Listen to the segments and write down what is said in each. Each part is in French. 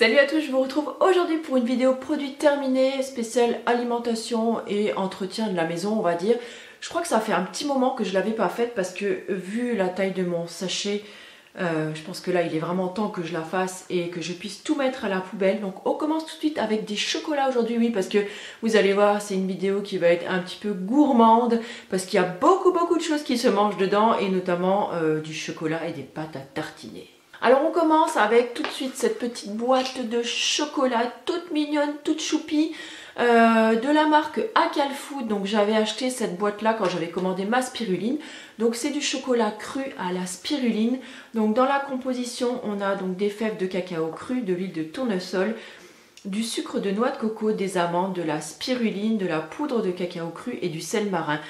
Salut à tous, je vous retrouve aujourd'hui pour une vidéo produit terminé, spéciale alimentation et entretien de la maison, on va dire. Je crois que ça fait un petit moment que je ne l'avais pas faite parce que vu la taille de mon sachet, je pense que là il est vraiment temps que je la fasse et que je puisse tout mettre à la poubelle. Donc on commence tout de suite avec des chocolats aujourd'hui, oui, parce que vous allez voir, c'est une vidéo qui va être un petit peu gourmande parce qu'il y a beaucoup de choses qui se mangent dedans et notamment du chocolat et des pâtes à tartiner. Alors on commence avec tout de suite cette petite boîte de chocolat toute mignonne, toute choupie, de la marque Acal Food. Donc j'avais acheté cette boîte là quand j'avais commandé ma spiruline. Donc c'est du chocolat cru à la spiruline. Donc dans la composition on a donc des fèves de cacao cru, de l'huile de tournesol, du sucre de noix de coco, des amandes, de la spiruline, de la poudre de cacao cru et du sel marin.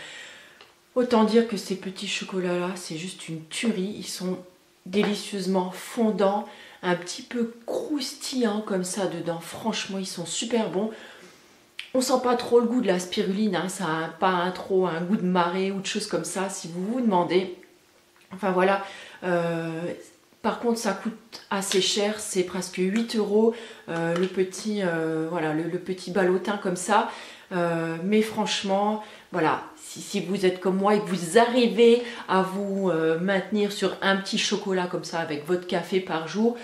Autant dire que ces petits chocolats là c'est juste une tuerie, ils sont délicieusement fondants, un petit peu croustillants comme ça dedans. Franchement ils sont super bons. On sent pas trop le goût de la spiruline, hein. Ça n'a pas trop un goût de marée ou de choses comme ça si vous vous demandez. Enfin voilà, par contre ça coûte assez cher, c'est presque 8 € le petit, voilà, le petit ballotin comme ça. Mais franchement, voilà, si vous êtes comme moi et que vous arrivez à vous maintenir sur un petit chocolat comme ça avec votre café par jour,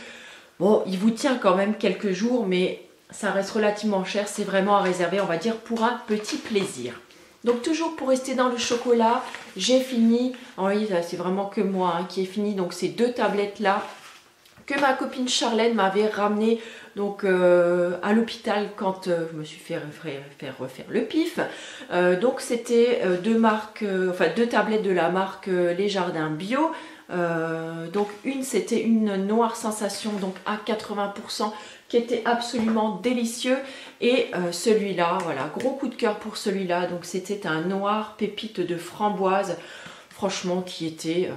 bon, il vous tient quand même quelques jours, mais ça reste relativement cher. C'est vraiment à réserver, on va dire, pour un petit plaisir. Donc toujours pour rester dans le chocolat, j'ai fini, oui, c'est vraiment que moi hein, qui ai fini donc ces deux tablettes là que ma copine Charlène m'avait ramené donc à l'hôpital quand je me suis fait refaire le pif. Donc c'était deux tablettes de la marque Les Jardins Bio. Donc une c'était une noire sensation donc à 80% qui était absolument délicieux et celui-là, voilà, gros coup de cœur pour celui-là. Donc c'était un noir pépite de framboise, franchement qui était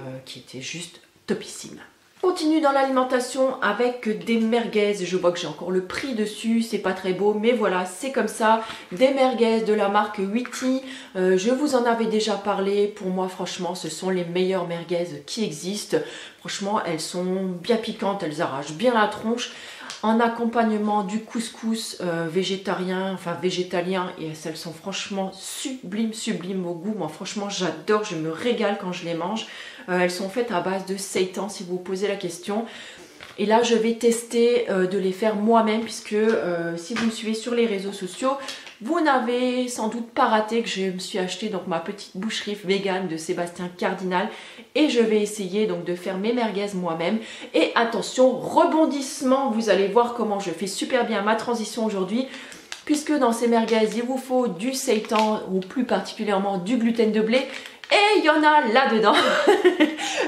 juste topissime. On continue dans l'alimentation avec des merguez. Je vois que j'ai encore le prix dessus, c'est pas très beau, mais voilà, c'est comme ça. Des merguez de la marque Witty. Je vous en avais déjà parlé. Pour moi, franchement, ce sont les meilleures merguez qui existent. Franchement, elles sont bien piquantes, elles arrachent bien la tronche. En accompagnement du couscous végétarien, enfin végétalien, et elles sont franchement sublimes au goût. Moi franchement j'adore, je me régale quand je les mange. Elles sont faites à base de seitan si vous vous posez la question. Et là je vais tester de les faire moi-même puisque si vous me suivez sur les réseaux sociaux, vous n'avez sans doute pas raté que je me suis acheté donc ma petite boucherie vegan de Sébastien Cardinal et je vais essayer donc de faire mes merguez moi-même. Et attention, rebondissement, vous allez voir comment je fais super bien ma transition aujourd'hui puisque dans ces merguez il vous faut du seitan ou plus particulièrement du gluten de blé et il y en a là-dedans.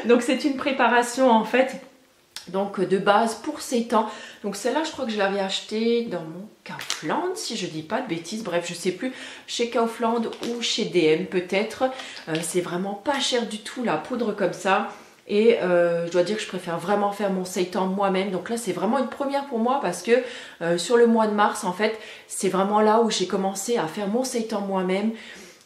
Donc c'est une préparation en fait donc de base pour seitan. Donc celle-là je crois que je l'avais achetée dans mon Kaufland si je dis pas de bêtises, bref je sais plus, chez Kaufland ou chez DM peut-être. C'est vraiment pas cher du tout la poudre comme ça et je dois dire que je préfère vraiment faire mon seitan moi-même. Donc là c'est vraiment une première pour moi parce que sur le mois de mars en fait c'est vraiment là où j'ai commencé à faire mon seitan moi-même,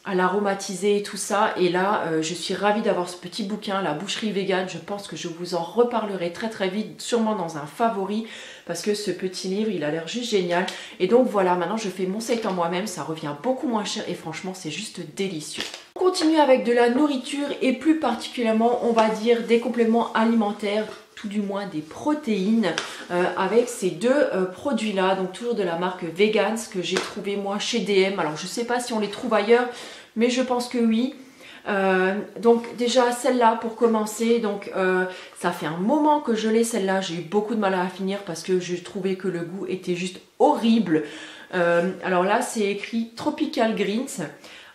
à l'aromatiser et tout ça. Et là je suis ravie d'avoir ce petit bouquin, la boucherie vegan. Je pense que je vous en reparlerai très vite, sûrement dans un favori, parce que ce petit livre il a l'air juste génial. Et donc voilà, maintenant je fais mon seitan moi-même, ça revient beaucoup moins cher et franchement c'est juste délicieux. On continue avec de la nourriture et plus particulièrement on va dire des compléments alimentaires, tout du moins des protéines, avec ces deux produits là, donc toujours de la marque Vegans que j'ai trouvé moi chez DM. Alors je sais pas si on les trouve ailleurs mais je pense que oui. Donc déjà celle-là pour commencer, donc ça fait un moment que je l'ai celle-là, j'ai eu beaucoup de mal à la finir parce que je trouvais que le goût était juste horrible. Alors là c'est écrit Tropical Greens.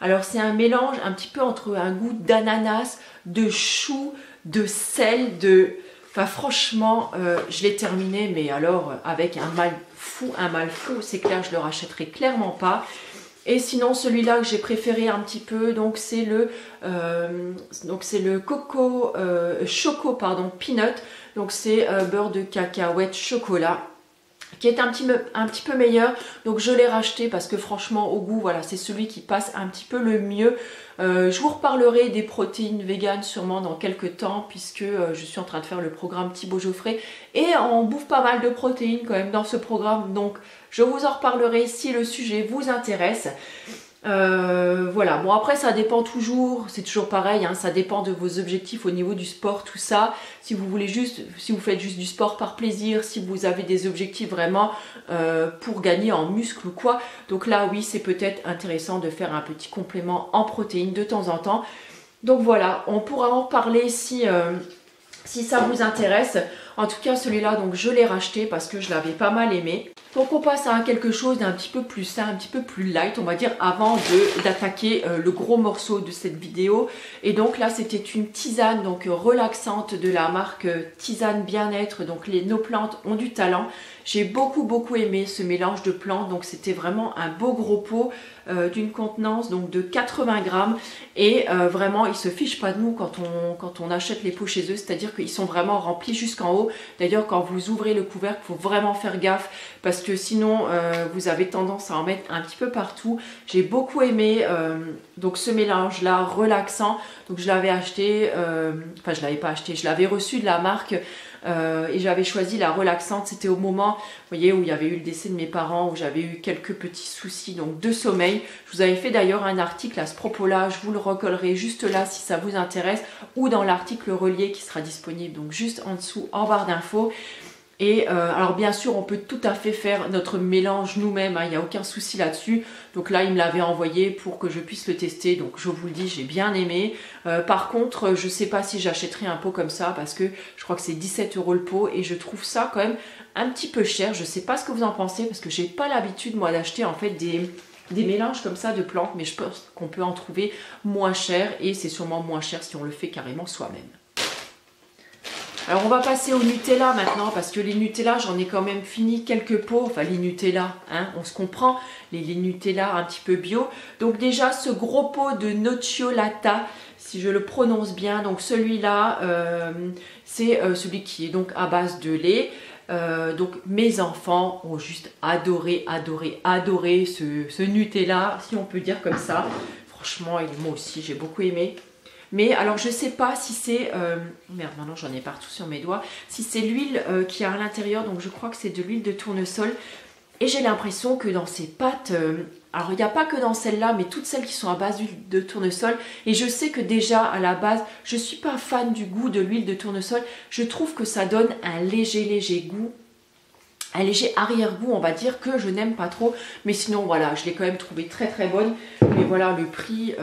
Alors c'est un mélange un petit peu entre un goût d'ananas, de chou, de sel, de... Enfin franchement, je l'ai terminé, mais alors avec un mal fou, c'est clair, je le rachèterai clairement pas. Et sinon celui-là que j'ai préféré un petit peu, donc c'est le choco pardon peanut, donc c'est beurre de cacahuète chocolat. qui est un petit peu meilleur, donc je l'ai racheté parce que franchement au goût voilà c'est celui qui passe un petit peu le mieux. Je vous reparlerai des protéines véganes sûrement dans quelques temps puisque je suis en train de faire le programme Thibaut Geoffrey et on bouffe pas mal de protéines quand même dans ce programme, donc je vous en reparlerai si le sujet vous intéresse. Voilà, bon après ça dépend toujours, c'est toujours pareil, hein, ça dépend de vos objectifs au niveau du sport, tout ça. Si vous voulez juste, si vous faites juste du sport par plaisir, si vous avez des objectifs vraiment pour gagner en muscle ou quoi, donc là oui c'est peut-être intéressant de faire un petit complément en protéines de temps en temps. Donc voilà, on pourra en parler si ça vous intéresse. En tout cas celui-là donc je l'ai racheté parce que je l'avais pas mal aimé. Donc on passe à quelque chose d'un petit peu plus sain, un petit peu plus light, on va dire, avant d'attaquer le gros morceau de cette vidéo. Et donc là c'était une tisane donc relaxante de la marque Tisane Bien-être, donc nos plantes ont du talent. J'ai beaucoup aimé ce mélange de plantes, donc c'était vraiment un beau gros pot d'une contenance donc de 80 grammes et vraiment ils se fichent pas de nous quand on achète les pots chez eux, c'est-à-dire qu'ils sont vraiment remplis jusqu'en haut. D'ailleurs quand vous ouvrez le couvercle, il faut vraiment faire gaffe parce que sinon vous avez tendance à en mettre un petit peu partout. J'ai beaucoup aimé donc ce mélange là relaxant, donc je l'avais acheté, enfin je l'avais pas acheté, je l'avais reçu de la marque et j'avais choisi la relaxante. C'était au moment, vous voyez, où il y avait eu le décès de mes parents, où j'avais eu quelques petits soucis donc de sommeil. Je vous avais fait d'ailleurs un article à ce propos-là, je vous le recollerai juste là si ça vous intéresse, ou dans l'article relié qui sera disponible donc juste en dessous en barre d'infos. Et alors bien sûr on peut tout à fait faire notre mélange nous-mêmes, hein, il n'y a aucun souci là-dessus. Donc là il me l'avait envoyé pour que je puisse le tester, donc je vous le dis j'ai bien aimé. Par contre je ne sais pas si j'achèterai un pot comme ça parce que je crois que c'est 17 € le pot et je trouve ça quand même un petit peu cher. Je ne sais pas ce que vous en pensez parce que j'ai pas l'habitude moi d'acheter en fait des mélanges comme ça de plantes, mais je pense qu'on peut en trouver moins cher et c'est sûrement moins cher si on le fait carrément soi-même. Alors on va passer au Nutella maintenant parce que les Nutella j'en ai quand même fini quelques pots, enfin les Nutella, hein, on se comprend, les Nutella un petit peu bio. Donc déjà ce gros pot de Nocciolata, si je le prononce bien, donc celui-là c'est celui qui est donc à base de lait. Donc mes enfants ont juste adoré ce Nutella, si on peut dire comme ça. Franchement moi aussi j'ai beaucoup aimé. Mais alors je sais pas si c'est, merde maintenant j'en ai partout sur mes doigts, si c'est l'huile qui a à l'intérieur, donc je crois que c'est de l'huile de tournesol. Et j'ai l'impression que dans ces pâtes, alors il n'y a pas que dans celle-là, mais toutes celles qui sont à base d'huile de tournesol. Et je sais que déjà à la base, je ne suis pas fan du goût de l'huile de tournesol. Je trouve que ça donne un léger goût. Un léger arrière-goût, on va dire, que je n'aime pas trop. Mais sinon, voilà, je l'ai quand même trouvé très bonne. Mais voilà, le prix,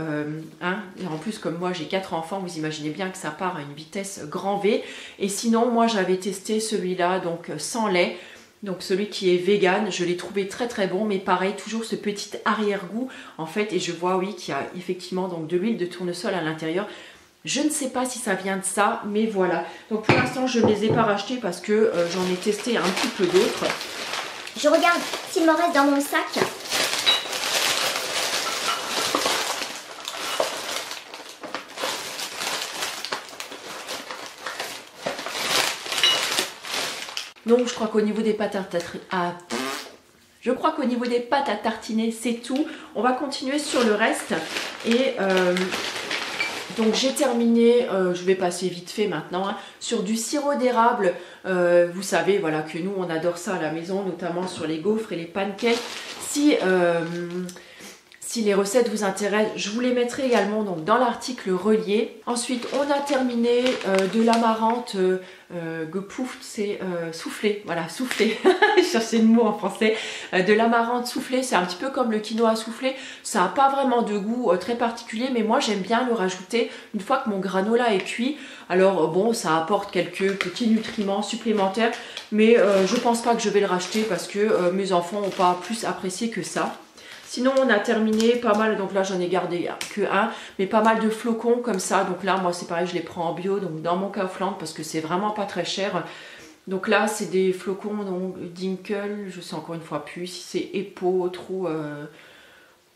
hein, et en plus, comme moi, j'ai 4 enfants, vous imaginez bien que ça part à une vitesse grand V. Et sinon, moi, j'avais testé celui-là, donc sans lait. Donc celui qui est vegan, je l'ai trouvé très bon. Mais pareil, toujours ce petit arrière-goût, en fait. Et je vois, oui, qu'il y a effectivement donc de l'huile de tournesol à l'intérieur. Je ne sais pas si ça vient de ça, mais voilà. Donc pour l'instant, je ne les ai pas rachetés parce que j'en ai testé un petit peu d'autres. Je regarde s'il m'en reste dans mon sac. Donc je crois qu'au niveau des pâtes à tartiner, c'est tout. On va continuer sur le reste. Et donc j'ai terminé, je vais passer vite fait maintenant, hein, sur du sirop d'érable. Vous savez voilà que nous on adore ça à la maison, notamment sur les gaufres et les pancakes. Si les recettes vous intéressent, je vous les mettrai également donc, dans l'article relié. Ensuite, on a terminé de l'amarante gepoufft, c'est soufflé. Voilà, soufflé. Je cherchais le mot en français. De l'amarante soufflé, c'est un petit peu comme le quinoa soufflé. Ça n'a pas vraiment de goût très particulier, mais moi j'aime bien le rajouter une fois que mon granola est cuit. Alors bon, ça apporte quelques petits nutriments supplémentaires, mais je pense pas que je vais le racheter parce que mes enfants n'ont pas plus apprécié que ça. Sinon, on a terminé pas mal, donc là j'en ai gardé que un, mais pas mal de flocons comme ça. Donc là, moi c'est pareil, je les prends en bio, donc dans mon Kaufland parce que c'est vraiment pas très cher. Donc là, c'est des flocons donc Dinkel, je sais encore une fois plus si c'est épaule,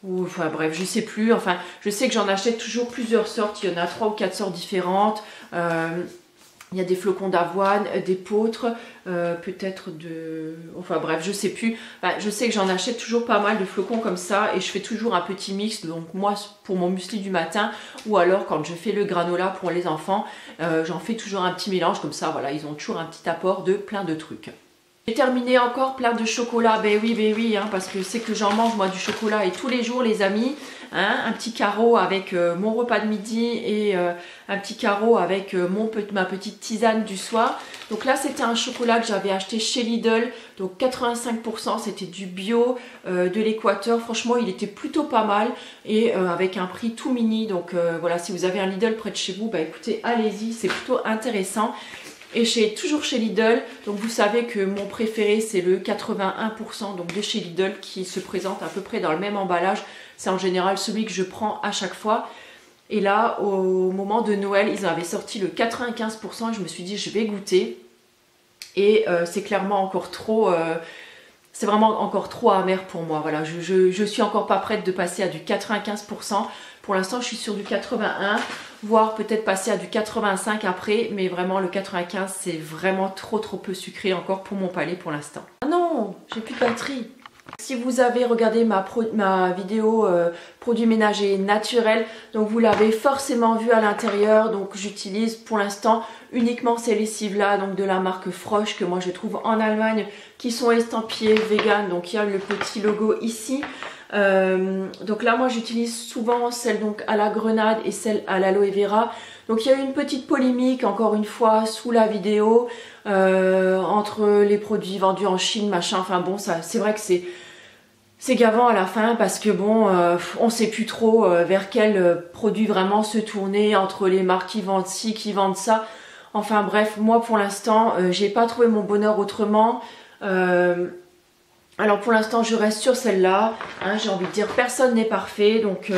ou enfin bref, je sais plus. Enfin, je sais que j'en achète toujours plusieurs sortes, il y en a 3 ou 4 sortes différentes. Il y a des flocons d'avoine, d'épeautre, peut-être de... Enfin bref, je sais plus. Enfin, je sais que j'en achète toujours pas mal de flocons comme ça et je fais toujours un petit mix. Donc moi, pour mon muesli du matin ou alors quand je fais le granola pour les enfants, j'en fais toujours un petit mélange comme ça. Voilà, ils ont toujours un petit apport de plein de trucs. J'ai terminé encore plein de chocolat. Ben oui, hein, parce que c'est que j'en mange moi du chocolat et tous les jours les amis. Hein, un petit carreau avec mon repas de midi et un petit carreau avec ma petite tisane du soir. Donc là c'était un chocolat que j'avais acheté chez Lidl, donc 85%, c'était du bio de l'Équateur. Franchement il était plutôt pas mal et avec un prix tout mini. Donc voilà, si vous avez un Lidl près de chez vous, bah écoutez, allez-y, c'est plutôt intéressant. Et toujours chez Lidl, donc vous savez que mon préféré c'est le 81% donc de chez Lidl qui se présente à peu près dans le même emballage. C'est en général celui que je prends à chaque fois. Et là, au moment de Noël, ils avaient sorti le 95% et je me suis dit je vais goûter. Et c'est clairement encore trop... c'est vraiment encore trop amer pour moi. Voilà, je suis encore pas prête de passer à du 95%. Pour l'instant, je suis sur du 81%, voire peut-être passer à du 85% après. Mais vraiment, le 95%, c'est vraiment trop peu sucré encore pour mon palais pour l'instant. Ah non, j'ai plus de batterie. Si vous avez regardé ma vidéo produits ménagers naturels, donc vous l'avez forcément vu à l'intérieur. Donc j'utilise pour l'instant uniquement ces lessives là, donc de la marque Frosch que moi je trouve en Allemagne, qui sont estampillées vegan. Donc il y a le petit logo ici. Donc là moi j'utilise souvent celle donc à la grenade et celle à l'aloe vera. Donc il y a eu une petite polémique encore une fois sous la vidéo entre les produits vendus en Chine machin. Enfin bon, ça c'est vrai que c'est gavant à la fin parce que bon on sait plus trop vers quel produit vraiment se tourner, entre les marques qui vendent ci, qui vendent ça. Enfin bref, moi pour l'instant j'ai pas trouvé mon bonheur autrement. Alors pour l'instant je reste sur celle-là, hein, j'ai envie de dire personne n'est parfait, donc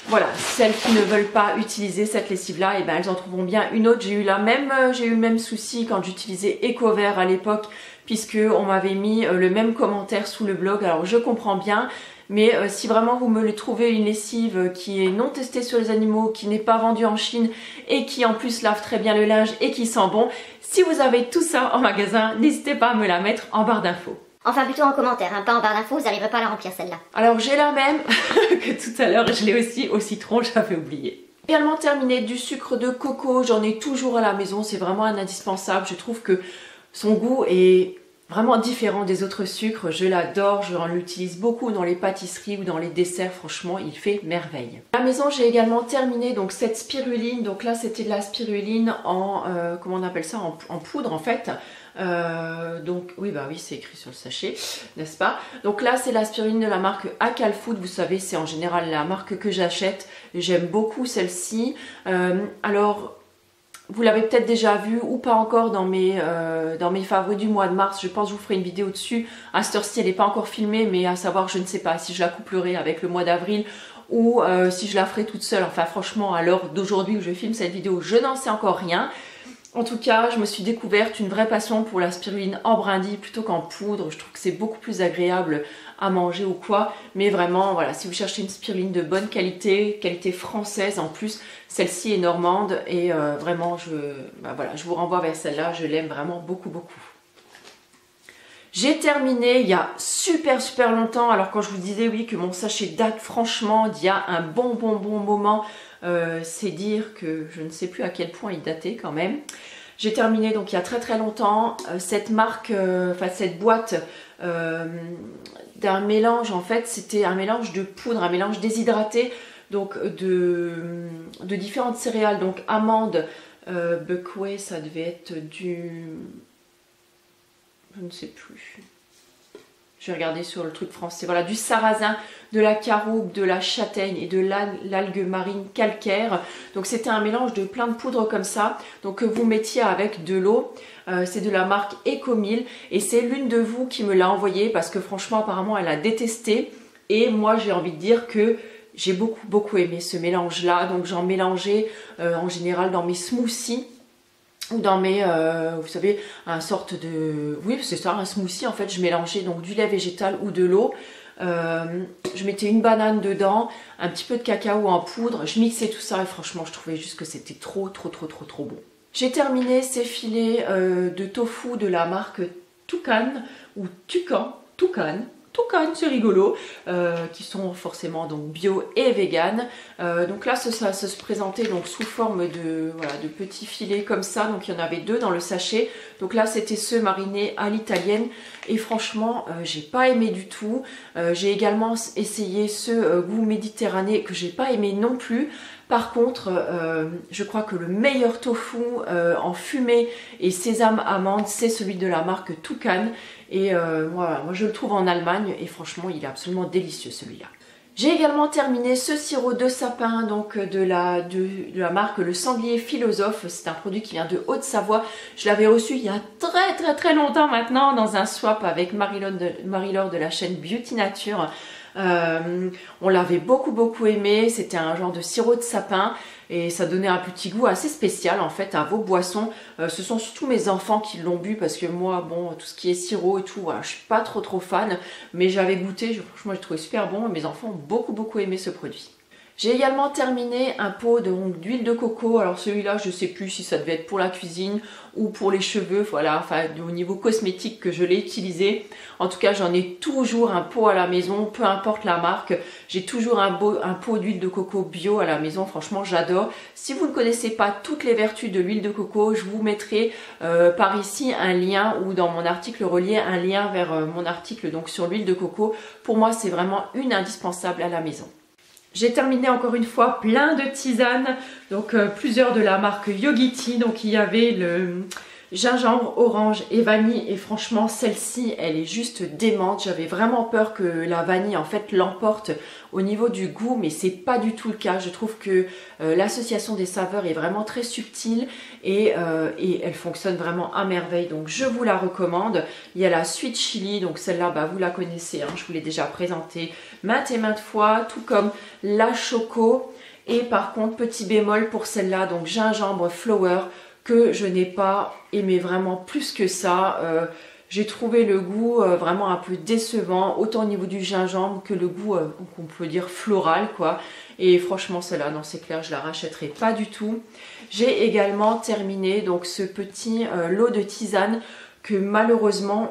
voilà, celles qui ne veulent pas utiliser cette lessive-là, eh ben, elles en trouveront bien une autre. J'ai eu le même souci quand j'utilisais EcoVert à l'époque, puisque on m'avait mis le même commentaire sous le blog. Alors je comprends bien, mais si vraiment vous me trouvez une lessive qui est non testée sur les animaux, qui n'est pas vendue en Chine et qui en plus lave très bien le linge et qui sent bon, si vous avez tout ça en magasin, n'hésitez pas à me la mettre en barre d'infos. Enfin plutôt en commentaire, hein, pas en barre d'infos, vous n'arriverez pas à la remplir celle-là. Alors j'ai la même que tout à l'heure, je l'ai aussi au citron, j'avais oublié. Également terminé du sucre de coco, j'en ai toujours à la maison, c'est vraiment un indispensable. Je trouve que son goût est vraiment différent des autres sucres, je l'adore, je l'utilise beaucoup dans les pâtisseries ou dans les desserts, franchement il fait merveille. À la maison j'ai également terminé donc cette spiruline, donc là c'était de la spiruline en, comment on appelle ça, en poudre en fait. Donc oui bah oui c'est écrit sur le sachet, n'est-ce pas? Donc là c'est la spiruline de la marque Akal Food, vous savez c'est en général la marque que j'achète, j'aime beaucoup celle-ci. Alors vous l'avez peut-être déjà vu ou pas encore dans mes favoris du mois de mars. Je pense que je vous ferai une vidéo dessus. À cette heure-ci, elle n'est pas encore filmée, mais à savoir, je ne sais pas si je la couplerai avec le mois d'avril ou si je la ferai toute seule. Enfin, franchement, à l'heure d'aujourd'hui où je filme cette vidéo, je n'en sais encore rien. En tout cas, je me suis découverte une vraie passion pour la spiruline en brindille plutôt qu'en poudre. Je trouve que c'est beaucoup plus agréable à manger ou quoi. Mais vraiment, voilà, si vous cherchez une spiruline de bonne qualité, qualité française en plus, celle-ci est normande et vraiment, voilà, je vous renvoie vers celle-là. Je l'aime vraiment beaucoup. J'ai terminé il y a super longtemps. Alors quand je vous disais oui que mon sachet date franchement d'il y a un bon moment, c'est dire que je ne sais plus à quel point il datait quand même. J'ai terminé donc il y a très longtemps cette marque, cette boîte d'un mélange, en fait c'était un mélange de poudre, un mélange déshydraté donc de différentes céréales, donc amandes, buckwheat, ça devait être du... je ne sais plus. Je vais regarder sur le truc français. Voilà, du sarrasin, de la caroube, de la châtaigne et de l'algue marine calcaire. Donc c'était un mélange de plein de poudres comme ça. Donc que vous mettiez avec de l'eau. C'est de la marque Ecomil. Et c'est l'une de vous qui me l'a envoyé parce que franchement apparemment elle a détesté. Et moi j'ai envie de dire que j'ai beaucoup aimé ce mélange là. Donc j'en mélangeais en général dans mes smoothies. Ou dans mes, vous savez, un sorte de... Oui, c'est ça, un smoothie. En fait, je mélangeais donc du lait végétal ou de l'eau. Je mettais une banane dedans, un petit peu de cacao en poudre. Je mixais tout ça et franchement, je trouvais juste que c'était trop bon. J'ai terminé ces filets de tofu de la marque Toucan ou Tucan, Toucan, c'est rigolo, qui sont forcément donc bio et vegan. Donc là, ça se présentait donc sous forme de, voilà, de petits filets comme ça. Donc il y en avait 2 dans le sachet. Donc là, c'était ceux marinés à l'italienne. Et franchement, j'ai pas aimé du tout. J'ai également essayé ce goût méditerranéen que j'ai pas aimé non plus. Par contre, je crois que le meilleur tofu en fumée et sésame amande, c'est celui de la marque Toucan. Et voilà, moi je le trouve en Allemagne et franchement, il est absolument délicieux celui-là. J'ai également terminé ce sirop de sapin donc de la marque Le Sanglier Philosophe. C'est un produit qui vient de Haute-Savoie. Je l'avais reçu il y a très longtemps maintenant dans un swap avec Marie-Laure de la chaîne Beauty Nature. On l'avait beaucoup aimé, c'était un genre de sirop de sapin et ça donnait un petit goût assez spécial en fait à vos boissons. Ce sont surtout mes enfants qui l'ont bu parce que moi, bon, tout ce qui est sirop et tout, voilà, je suis pas trop fan, mais j'avais goûté, franchement j'ai trouvé super bon et mes enfants ont beaucoup aimé ce produit. J'ai également terminé un pot d'huile de coco. Alors celui-là, je ne sais plus si ça devait être pour la cuisine ou pour les cheveux. Voilà, enfin au niveau cosmétique que je l'ai utilisé. En tout cas, j'en ai toujours un pot à la maison, peu importe la marque. J'ai toujours un pot d'huile de coco bio à la maison. Franchement, j'adore. Si vous ne connaissez pas toutes les vertus de l'huile de coco, je vous mettrai par ici un lien ou dans mon article relié un lien vers mon article donc sur l'huile de coco. Pour moi, c'est vraiment une indispensable à la maison. J'ai terminé encore une fois plein de tisanes, donc plusieurs de la marque Yogiti. Donc il y avait le gingembre, orange et vanille et franchement celle-ci elle est juste démente. J'avais vraiment peur que la vanille en fait l'emporte au niveau du goût, mais c'est pas du tout le cas. Je trouve que l'association des saveurs est vraiment très subtile et elle fonctionne vraiment à merveille, donc je vous la recommande. Il y a la Sweet Chili, donc celle-là bah, vous la connaissez, hein, je vous l'ai déjà présentée maintes et maintes fois, tout comme la Choco. Et par contre petit bémol pour celle-là, donc gingembre flower, que je n'ai pas aimé vraiment plus que ça. J'ai trouvé le goût vraiment un peu décevant, autant au niveau du gingembre que le goût qu'on peut dire floral quoi. Et franchement celle-là, non c'est clair, je la rachèterai pas du tout. J'ai également terminé donc ce petit lot de tisane que malheureusement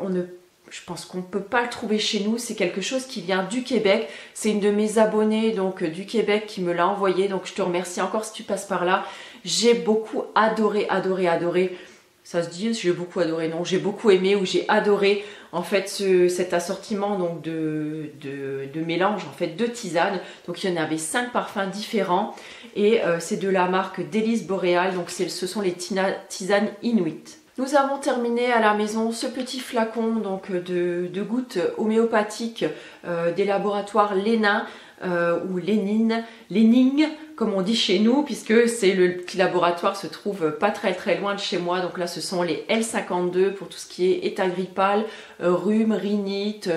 je pense qu'on ne peut pas le trouver chez nous. C'est quelque chose qui vient du Québec. C'est une de mes abonnées donc du Québec qui me l'a envoyé. Donc je te remercie encore si tu passes par là. J'ai beaucoup adoré. Ça se dit, j'ai beaucoup adoré, non, j'ai beaucoup aimé ou j'ai adoré en fait cet assortiment donc de mélange en fait de tisanes. Donc il y en avait 5 parfums différents et c'est de la marque Délices Boréales. Donc ce sont les tisanes Inuit. Nous avons terminé à la maison ce petit flacon donc de gouttes homéopathiques des laboratoires Lénin ou Lénine, comme on dit chez nous, puisque c'est le petit laboratoire se trouve pas très loin de chez moi. Donc là ce sont les L52 pour tout ce qui est état grippal, rhume, rhinite,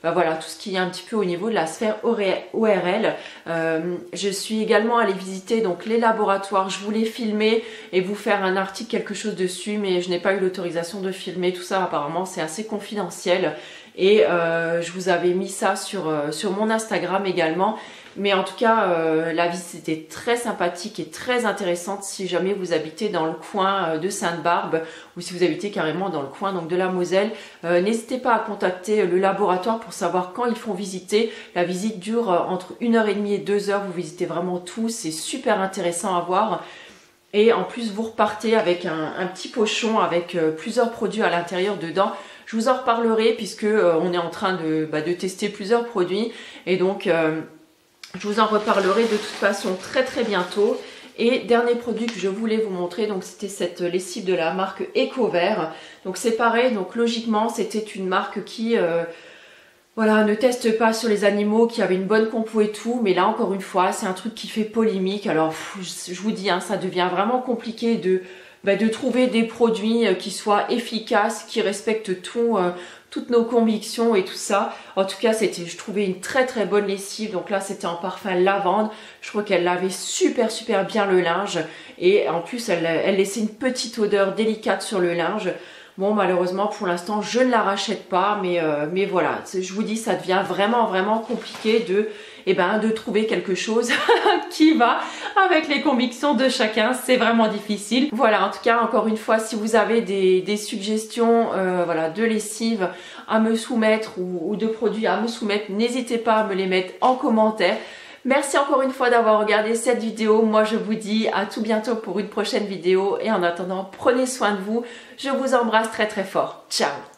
ben voilà, tout ce qui est un petit peu au niveau de la sphère ORL. Je suis également allée visiter donc les laboratoires. Je voulais filmer et vous faire un article, quelque chose dessus, mais je n'ai pas eu l'autorisation de filmer tout ça. Apparemment c'est assez confidentiel. Et je vous avais mis ça sur mon Instagram également. Mais en tout cas, la visite était très sympathique et très intéressante si jamais vous habitez dans le coin de Sainte-Barbe ou si vous habitez carrément dans le coin donc, de la Moselle. N'hésitez pas à contacter le laboratoire pour savoir quand ils font visiter. La visite dure entre 1h30 et 2h. Vous visitez vraiment tout. C'est super intéressant à voir. Et en plus, vous repartez avec un petit pochon avec plusieurs produits à l'intérieur dedans. Je vous en reparlerai puisque on est en train de tester plusieurs produits. Et donc, je vous en reparlerai de toute façon très bientôt. Et dernier produit que je voulais vous montrer, donc c'était cette lessive de la marque Ecovert. Donc c'est pareil, donc logiquement c'était une marque qui voilà, ne teste pas sur les animaux, qui avait une bonne compo et tout. Mais là encore une fois, c'est un truc qui fait polémique. Alors je vous dis, hein, ça devient vraiment compliqué de trouver des produits qui soient efficaces, qui respectent toutes nos convictions et tout ça. En tout cas, je trouvais une très bonne lessive. Donc là, c'était en parfum lavande. Je crois qu'elle lavait super bien le linge. Et en plus, elle laissait une petite odeur délicate sur le linge. Bon, malheureusement, pour l'instant, je ne la rachète pas. Mais voilà, je vous dis, ça devient vraiment compliqué de et de trouver quelque chose qui va avec les convictions de chacun. C'est vraiment difficile. Voilà, en tout cas, encore une fois, si vous avez des suggestions voilà, de lessive à me soumettre ou de produits à me soumettre, n'hésitez pas à me les mettre en commentaire. Merci encore une fois d'avoir regardé cette vidéo. Moi, je vous dis à tout bientôt pour une prochaine vidéo. Et en attendant, prenez soin de vous. Je vous embrasse très très fort. Ciao!